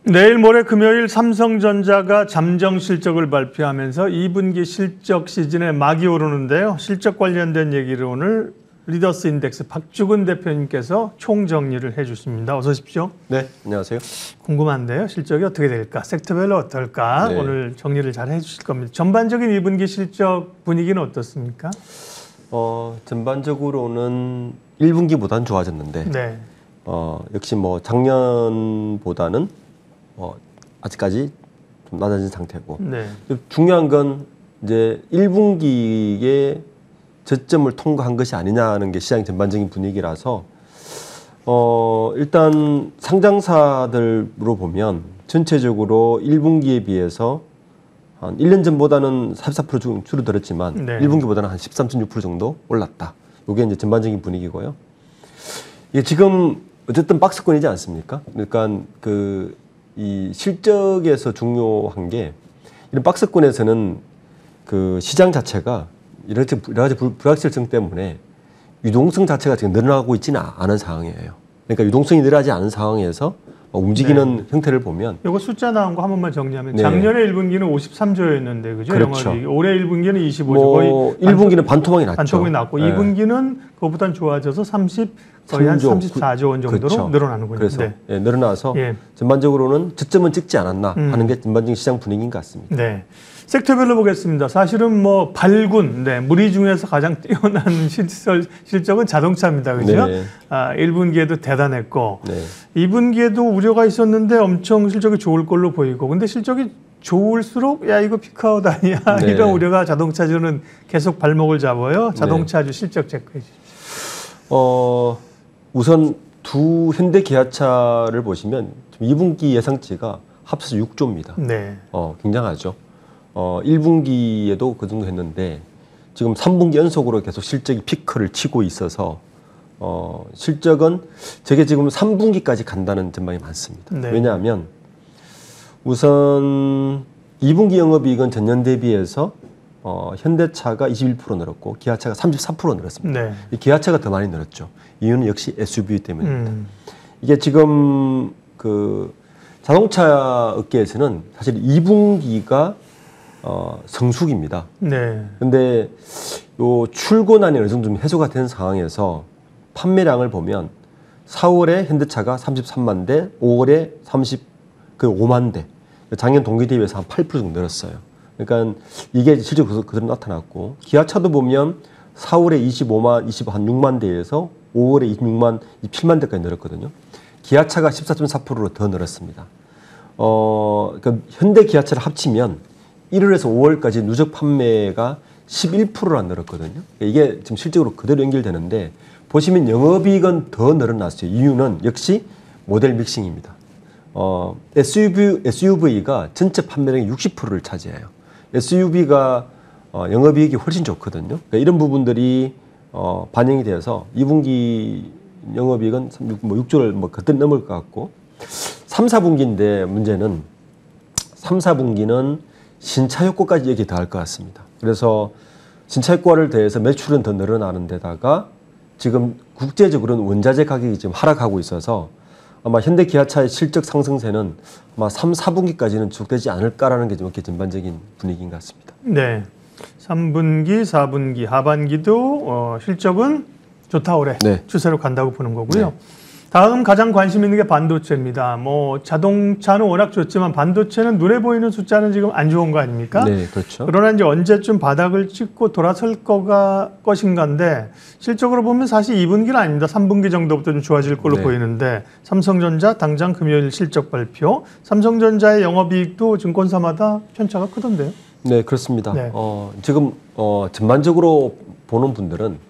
내일 모레 금요일 삼성전자가 잠정 실적을 발표하면서 2분기 실적 시즌에 막이 오르는데요. 실적 관련된 얘기를 오늘 리더스 인덱스 박주근 대표님께서 총정리를 해주십니다. 어서 오십시오. 네, 안녕하세요. 궁금한데요. 실적이 어떻게 될까? 섹터별로 어떨까? 네. 오늘 정리를 잘 해주실 겁니다. 전반적인 2분기 실적 분위기는 어떻습니까? 전반적으로는 1분기보다는 좋아졌는데 네. 역시 뭐 작년보다는 아직까지 좀 낮아진 상태고 네. 중요한 건 이제 1분기에 저점을 통과한 것이 아니냐는 게 시장 전반적인 분위기라서 일단 상장사들로 보면 전체적으로 1분기에 비해서 한 1년 전보다는 44% 줄어들었지만 네. 1분기보다는 한 13.6% 정도 올랐다. 이게 이제 전반적인 분위기고요. 이게 지금 어쨌든 박스권이지 않습니까? 그러니까 이 실적에서 중요한 게 이런 박스권에서는 그 시장 자체가 여러 가지 불확실성 때문에 유동성 자체가 지금 늘어나고 있지는 않은 상황이에요. 그러니까 유동성이 늘어나지 않은 상황에서 움직이는 형태를 보면 이거 숫자 나온 거 한 번만 정리하면 네. 작년에 1분기는 53조였는데 그죠? 그렇죠. 영업이익이. 올해 1분기는 25조. 뭐 거의 1분기는 반토막이 났죠. 반토막이 났고 네. 2분기는 그것보다는 좋아져서 거의 한 34조 원 정도로 그렇죠. 늘어나는군요. 그래서 네. 늘어나서 예. 전반적으로는 저점은 찍지 않았나 하는 게 전반적인 시장 분위기인 것 같습니다. 네. 섹터별로 보겠습니다. 사실은 뭐 발군, 무리 중에서 가장 뛰어난 실적은 자동차입니다. 그죠? 네. 1분기에도 대단했고 네. 2분기에도 우려가 있었는데 엄청 실적이 좋을 걸로 보이고 근데 실적이 좋을수록 야 이거 피크아웃 아니야 네. 이런 우려가 자동차주는 계속 발목을 잡아요. 자동차주 실적 체크해 주십시오. 우선 두 현대 기아차를 보시면 2분기 예상치가 합쳐서 6조입니다. 네. 굉장하죠. 1분기에도 그 정도 했는데 지금 3분기 연속으로 계속 실적이 피크를 치고 있어서 실적은 저게 지금 3분기까지 간다는 전망이 많습니다. 네. 왜냐하면 우선 2분기 영업이익은 전년 대비해서 현대차가 21% 늘었고 기아차가 34% 늘었습니다. 네. 이 기아차가 더 많이 늘었죠. 이유는 역시 SUV 때문입니다. 이게 지금 그 자동차 업계에서는 사실 2분기가 성수기입니다. 네. 근데 요 출고난이 어느 정도 좀 해소가 된 상황에서 판매량을 보면 4월에 현대차가 33만 대, 5월에 5만 대. 작년 동기 대비해서 한 8% 정도 늘었어요. 그러니까 이게 실제로 그대로 나타났고 기아차도 보면 4월에 26만 대에서 5월에 27만 대까지 늘었거든요. 기아차가 14.4%로 더 늘었습니다. 그러니까 현대 기아차를 합치면 1월에서 5월까지 누적 판매가 11%나 늘었거든요. 이게 지금 실적으로 그대로 연결되는데 보시면 영업이익은 더 늘어났어요. 이유는 역시 모델 믹싱입니다. SUV가 전체 판매량의 60%를 차지해요. SUV가 영업이익이 훨씬 좋거든요. 그러니까 이런 부분들이 반영이 되어서 2분기 영업이익은 6조를 그때 넘을 것 같고 3, 4분기인데 문제는 3, 4분기는 신차 효과까지 얘기 더 할 것 같습니다. 그래서 신차 효과를 더해서 매출은 더 늘어나는 데다가 지금 국제적으로는 원자재 가격이 지금 하락하고 있어서 아마 현대 기아차의 실적 상승세는 아마 3, 4분기까지는 지속되지 않을까라는 게 좀 이렇게 전반적인 분위기인 것 같습니다. 네. 3분기, 4분기, 하반기도 실적은 좋다 올해 네. 추세로 간다고 보는 거고요. 네. 다음 가장 관심 있는 게 반도체입니다. 뭐 자동차는 워낙 좋지만 반도체는 눈에 보이는 숫자는 지금 안 좋은 거 아닙니까? 네, 그렇죠. 그러나 이제 언제쯤 바닥을 찍고 돌아설 것인가인데 실적으로 보면 사실 2분기는 아닙니다. 3분기 정도부터 좀 좋아질 걸로 네. 보이는데 삼성전자 당장 금요일 실적 발표. 삼성전자의 영업이익도 증권사마다 편차가 크던데요. 네, 그렇습니다. 네. 지금 전반적으로 보는 분들은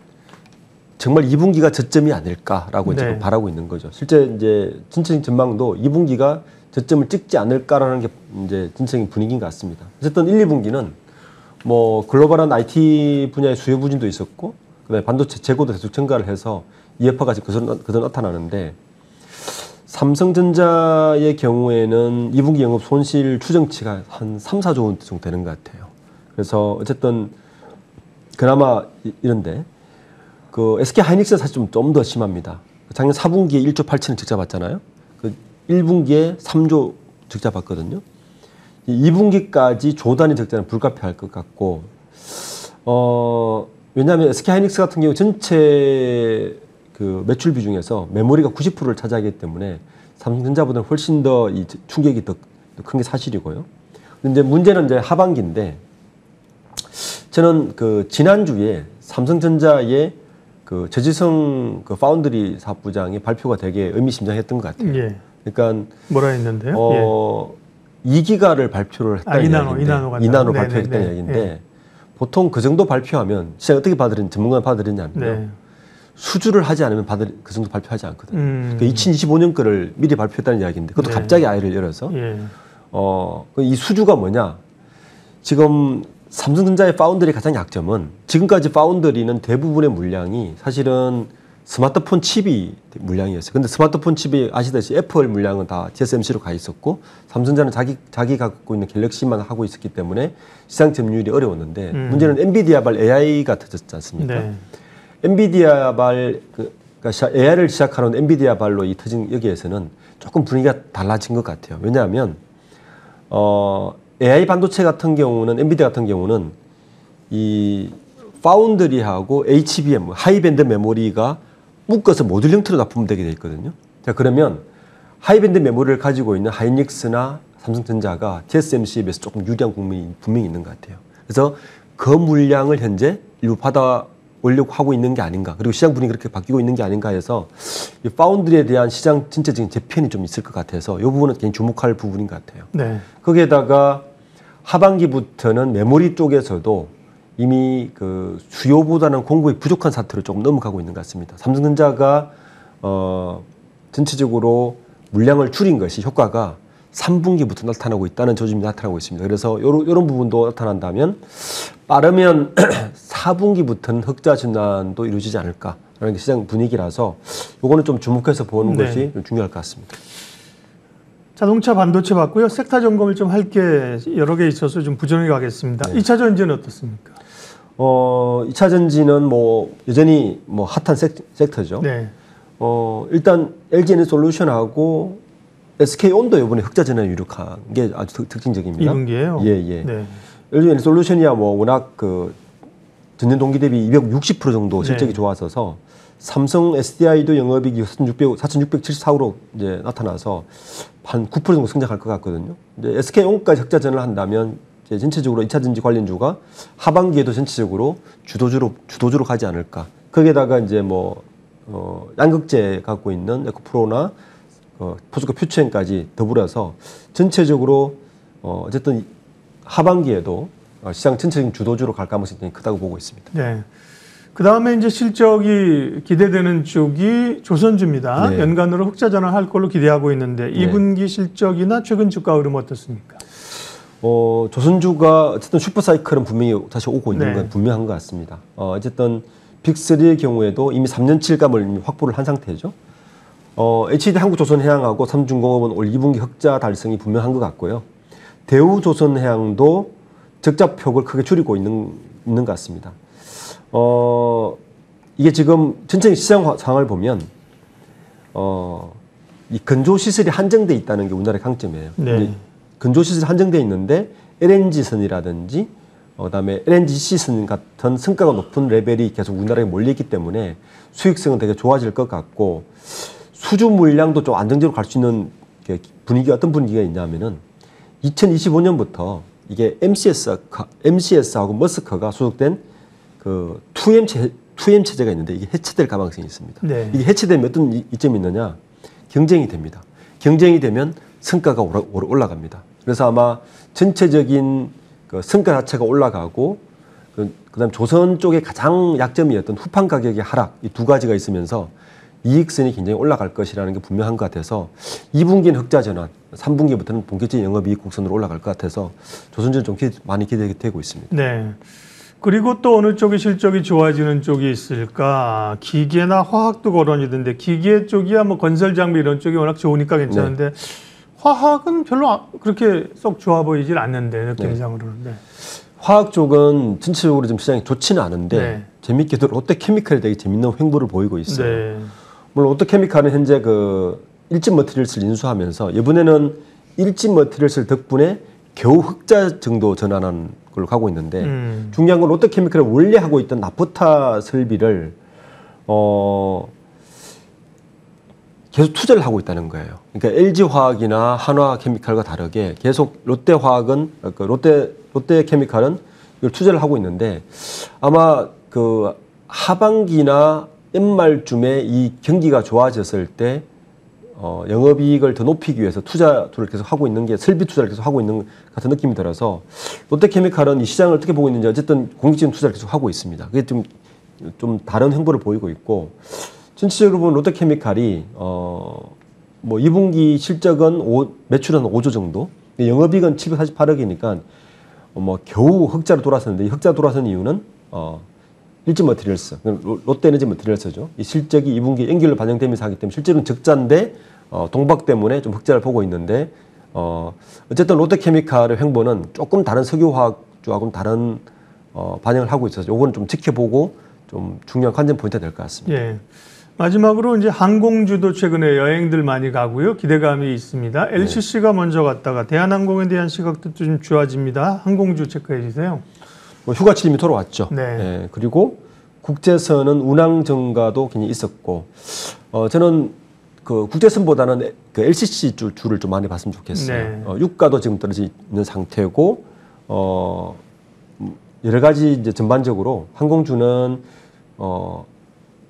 정말 2분기가 저점이 아닐까라고 네. 지금 바라고 있는 거죠. 실제 이제 전체적인 전망도 2분기가 저점을 찍지 않을까라는 게 이제 전체적인 분위기인 것 같습니다. 어쨌든 1, 2분기는 뭐 글로벌한 IT 분야의 수요 부진도 있었고, 그다음에 반도체 재고도 계속 증가를 해서 이 여파가 그대로 나타나는데 삼성전자의 경우에는 2분기 영업 손실 추정치가 한 3, 4조 원 정도 되는 것 같아요. 그래서 어쨌든 그나마 이런데. 그 SK 하이닉스는 사실 좀 더 심합니다. 작년 4분기에 1조 8천을 적자 봤잖아요. 그 1분기에 3조 적자 봤거든요. 2분기까지 조단위 적자는 불가피할 것 같고, 왜냐하면 SK하이닉스 같은 경우 전체 그 매출 비중에서 메모리가 90%를 차지하기 때문에 삼성전자보다는 훨씬 더 이 충격이 더 큰 게 사실이고요. 근데 문제는 이제 하반기인데, 저는 그 지난주에 삼성전자의 그 저지성 그 파운드리 사업부장의 발표가 되게 의미심장했던 것 같아요. 예. 그러니까 뭐라 했는데요? 2기가를 발표를 했다는 이나노, 이야기인데, 이나노 발표했다는 이야기인데, 보통 그 정도 발표하면 시장이 어떻게 받아들이는 전문가가 받아들이냐면요. 네. 수주를 하지 않으면 그 정도 발표하지 않거든요. 그러니까 2025년 거를 미리 발표했다는 이야기인데, 그것도 네. 갑자기 아이를 열어서 예. 이 수주가 뭐냐? 지금 삼성전자의 파운드리 가장 약점은, 지금까지 파운드리는 대부분의 물량이 사실은 스마트폰 칩이 물량이었어요. 근데 스마트폰 칩이 아시다시피 애플 물량은 다 TSMC로 가 있었고, 삼성전자는 자기가 갖고 있는 갤럭시만 하고 있었기 때문에 시장 점유율이 어려웠는데, 문제는 엔비디아발 AI가 터졌지 않습니까? 네. 엔비디아발 그러니까 AI를 시작하는 엔비디아발로 이 터진 여기에서는 조금 분위기가 달라진 것 같아요. 왜냐하면 AI 반도체 같은 경우는, 엔비디아 같은 경우는 이 파운드리하고 HBM, 하이밴드 메모리가 묶어서 모듈 형태로 납품되게 되어 있거든요. 자, 그러면 하이밴드 메모리를 가지고 있는 하이닉스나 삼성전자가 TSMC에 비해서 조금 유리한 국면이 분명히 있는 것 같아요. 그래서 그 물량을 현재 일부 받아오려고 하고 있는 게 아닌가, 그리고 시장 분위기 그렇게 바뀌고 있는 게 아닌가 해서 이 파운드리에 대한 시장 전체적인 재편이 좀 있을 것 같아서 이 부분은 굉장히 주목할 부분인 것 같아요. 네. 거기에다가 하반기부터는 메모리 쪽에서도 이미 그 수요보다는 공급이 부족한 사태로 조금 넘어가고 있는 것 같습니다. 삼성전자가 전체적으로 물량을 줄인 것이 효과가 3분기부터 나타나고 있다는 조짐이 나타나고 있습니다. 그래서 이런 부분도 나타난다면 빠르면 4분기부터는 흑자 전환도 이루어지지 않을까라는 게 시장 분위기라서 이거는 좀 주목해서 보는 네. 것이 좀 중요할 것 같습니다. 자동차 반도체 봤고요. 섹터 점검을 좀 할 게 여러 개 있어서 좀 부정하게 가겠습니다. 네. 2차 전지는 어떻습니까? 2차 전지는 뭐 여전히 뭐 핫한 섹터죠. 네. 일단 LG에너솔루션하고 SK온도 이번에 흑자 전환을 이룩한 게 아주 특징적입니다. 2분기에요? 예. 네. LG에너솔루션이야 뭐 워낙 그 전년 동기 대비 260% 정도 실적이 네. 좋아서서 삼성 SDI도 영업이익이 4,674억으로 이제 나타나서 한 9% 정도 성장할 것 같거든요. 이제 SK온까지 흑자 전환을 한다면 이제 전체적으로 2차 전지 관련주가 하반기에도 전체적으로 주도주로 가지 않을까. 거기에다가 이제 뭐 양극재 갖고 있는 에코프로나 포스코 퓨처엔까지 더불어서 전체적으로 어쨌든 하반기에도 시장 전체적인 주도주로 갈 가능성이 굉장히 크다고 보고 있습니다. 네. 그 다음에 이제 실적이 기대되는 쪽이 조선주입니다. 네. 연간으로 흑자 전환할 걸로 기대하고 있는데 2분기 실적이나 최근 주가 흐름 어떻습니까? 조선주가 어쨌든 슈퍼사이클은 분명히 다시 오고 있는 네. 건 분명한 것 같습니다. 어쨌든 빅3의 경우에도 이미 3년치감을 이미 확보를 한 상태죠. HD 한국조선해양하고 삼중공업은 올 2분기 흑자 달성이 분명한 것 같고요. 대우조선해양도 적자폭을 크게 줄이고 있는 것 같습니다. 이게 지금 전체적인 시장 상황을 보면 이 건조시설이 한정돼 있다는 게 우리나라의 강점이에요. 네. 건조시설이 한정돼 있는데 LNG선이라든지 그다음에 LNGC선 같은 성과가 높은 레벨이 계속 우리나라에 몰려있기 때문에 수익성은 되게 좋아질 것 같고, 수주 물량도 좀 안정적으로 갈 수 있는 분위기가 어떤 분위기가 있냐면은 2025년부터 이게 MCS하고 머스크가 소속된 그 2M 체제가 있는데 이게 해체될 가능성이 있습니다. 네. 이게 해체되면 어떤 이점이 있느냐? 경쟁이 됩니다. 경쟁이 되면 성과가 올라갑니다. 그래서 아마 전체적인 그 성과 자체가 올라가고, 그다음 조선 쪽의 가장 약점이었던 후판 가격의 하락, 이 두 가지가 있으면서 이익선이 굉장히 올라갈 것이라는 게 분명한 것 같아서 2분기는 흑자 전환, 3분기부터는 본격적인 영업이익 곡선으로 올라갈 것 같아서 조선주는 좀 많이 기대되고 있습니다. 네. 그리고 또 어느 쪽이 실적이 좋아지는 쪽이 있을까? 기계나 화학도 거론이던데 기계 쪽이야 뭐 건설 장비 이런 쪽이 워낙 좋으니까 괜찮은데 화학은 별로 그렇게 썩 좋아 보이질 않는데 느낌상으로는. 네. 화학 쪽은 전체적으로 좀 시장이 좋지는 않은데 재밌게도 롯데케미칼이 되게 재밌는 횡보를 보이고 있어요. 네. 물론 롯데케미칼은 현재 그 일진 머티리얼스를 인수하면서 이번에는 일진 머티리얼스 덕분에 겨우 흑자 정도 전환한 걸로 가고 있는데 중요한 건 롯데케미칼이 원래 하고 있던 나프타 설비를 계속 투자를 하고 있다는 거예요. 그러니까 LG화학이나 한화케미칼과 다르게 계속 롯데화학은 롯데케미칼은 이걸 투자를 하고 있는데 아마 그 하반기나 연말쯤에 이 경기가 좋아졌을 때 영업이익을 더 높이기 위해서 투자를 계속 하고 있는 게 설비 투자를 계속 하고 있는 같은 느낌이 들어서 롯데케미칼은 이 시장을 어떻게 보고 있는지 어쨌든 공익적인 투자를 계속 하고 있습니다. 그게 좀 다른 행보를 보이고 있고 전체적으로 보면 롯데케미칼이 뭐 2분기 실적은 매출은 5조 정도, 영업이익은 748억이니까 뭐 겨우 흑자로 돌아섰는데 이 흑자 돌아선 이유는 일진 머티리얼스, 롯데에너지 머티리얼스죠. 이 실적이 2분기 연결로 반영되면서 하기 때문에 실제로는 적자인데 동박 때문에 좀 흑자를 보고 있는데 어쨌든 롯데케미칼의 횡보는 조금 다른 석유화학주하고는 다른 반영을 하고 있어서 요거는 좀 지켜보고 좀 중요한 관전 포인트가 될 것 같습니다. 예. 마지막으로 이제 항공주도 최근에 여행들 많이 가고요. 기대감이 있습니다. LCC가 먼저 갔다가 대한항공에 대한 시각도 좀 좋아집니다. 항공주 체크해 주세요. 뭐 휴가철 이미 돌아왔죠. 네. 예, 그리고 국제선은 운항 증가도 굉장히 있었고, 저는 그 국제선보다는 그 LCC 주를 좀 많이 봤으면 좋겠어요. 네. 유가도 지금 떨어져 있는 상태고, 여러 가지 이제 전반적으로 항공주는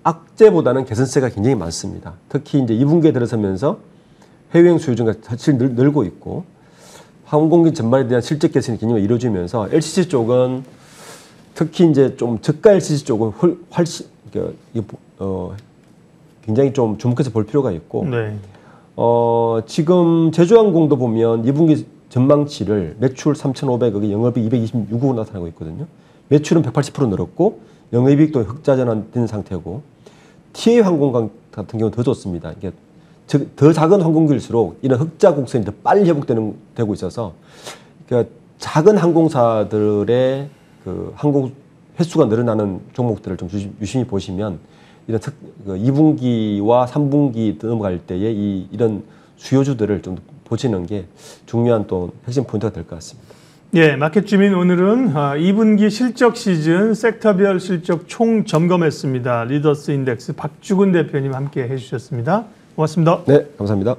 악재보다는 개선세가 굉장히 많습니다. 특히 이제 2분기에 들어서면서 해외여행 수요증가 사실 늘고 있고, 항공기 전반에 대한 실적 개선이 굉장히 이루어지면서 LCC 쪽은 특히 이제 좀 저가 LCC 쪽은 훨씬 굉장히 좀 주목해서 볼 필요가 있고, 네. 지금 제주항공도 보면 2분기 전망치를 매출 3,500억에 영업이익 226억 나타나고 있거든요. 매출은 180% 늘었고 영업이익도 흑자 전환된 상태고, TA 항공 같은 경우는 더 좋습니다. 이게 더 작은 항공기일수록 이런 흑자 곡선이 더 빨리 회복되고 있어서, 그러니까 작은 항공사들의 그 항공 횟수가 늘어나는 종목들을 좀 유심히 보시면 이런 2분기와 3분기 넘어갈 때에 이런 수요주들을 좀 보시는 게 중요한 또 핵심 포인트가 될 것 같습니다. 예, 마켓주민 오늘은 2분기 실적 시즌 섹터별 실적 총 점검했습니다. 리더스 인덱스 박주근 대표님 함께 해주셨습니다. 고맙습니다. 네, 감사합니다.